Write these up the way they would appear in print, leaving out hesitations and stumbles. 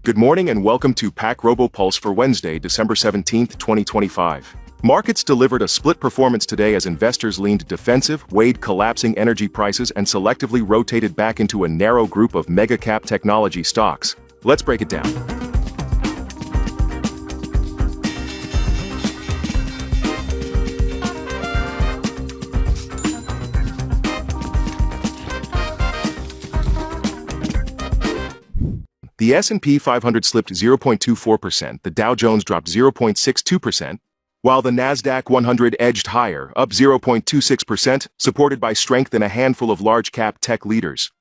Good morning and welcome to PacRobo Pulse for Wednesday, December 17, 2025. Markets delivered a split performance today as investors leaned defensive, weighed collapsing energy prices, and selectively rotated back into a narrow group of mega-cap technology stocks. Let's break it down. The S&P 500 slipped 0.24%, the Dow Jones dropped 0.62%, while the Nasdaq 100 edged higher, up 0.26%, supported by strength in a handful of large-cap tech leaders.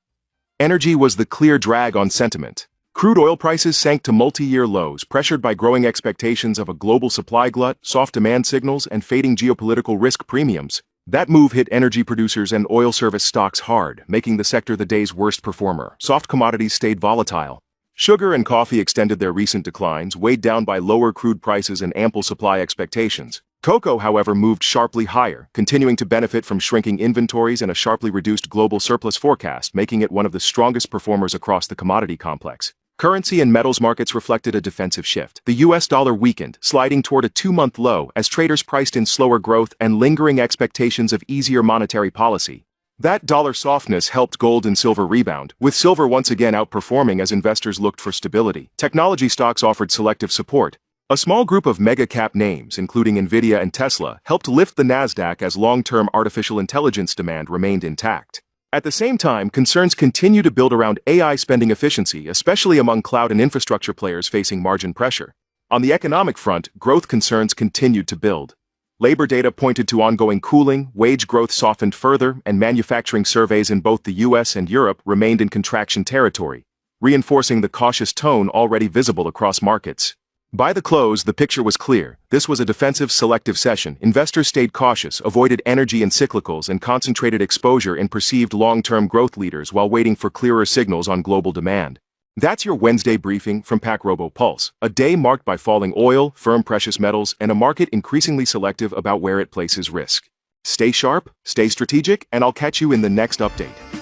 Energy was the clear drag on sentiment. Crude oil prices sank to multi-year lows, pressured by growing expectations of a global supply glut, soft demand signals, and fading geopolitical risk premiums. That move hit energy producers and oil service stocks hard, making the sector the day's worst performer. Soft commodities stayed volatile. Sugar and coffee extended their recent declines, weighed down by lower crude prices and ample supply expectations. Cocoa, however, moved sharply higher, continuing to benefit from shrinking inventories and a sharply reduced global surplus forecast, making it one of the strongest performers across the commodity complex. Currency and metals markets reflected a defensive shift. The US dollar weakened, sliding toward a two-month low as traders priced in slower growth and lingering expectations of easier monetary policy. That dollar softness helped gold and silver rebound, with silver once again outperforming as investors looked for stability. Technology stocks offered selective support. A small group of mega-cap names, including Nvidia and Tesla, helped lift the Nasdaq as long-term artificial intelligence demand remained intact. At the same time, concerns continue to build around AI spending efficiency, especially among cloud and infrastructure players facing margin pressure. On the economic front, growth concerns continued to build. Labor data pointed to ongoing cooling, wage growth softened further, and manufacturing surveys in both the US and Europe remained in contraction territory, reinforcing the cautious tone already visible across markets. By the close, the picture was clear. This was a defensive, selective session. Investors stayed cautious, avoided energy and cyclicals, and concentrated exposure in perceived long-term growth leaders while waiting for clearer signals on global demand. That's your Wednesday briefing from PacRobo Pulse, a day marked by falling oil, firm precious metals, and a market increasingly selective about where it places risk. Stay sharp, stay strategic, and I'll catch you in the next update.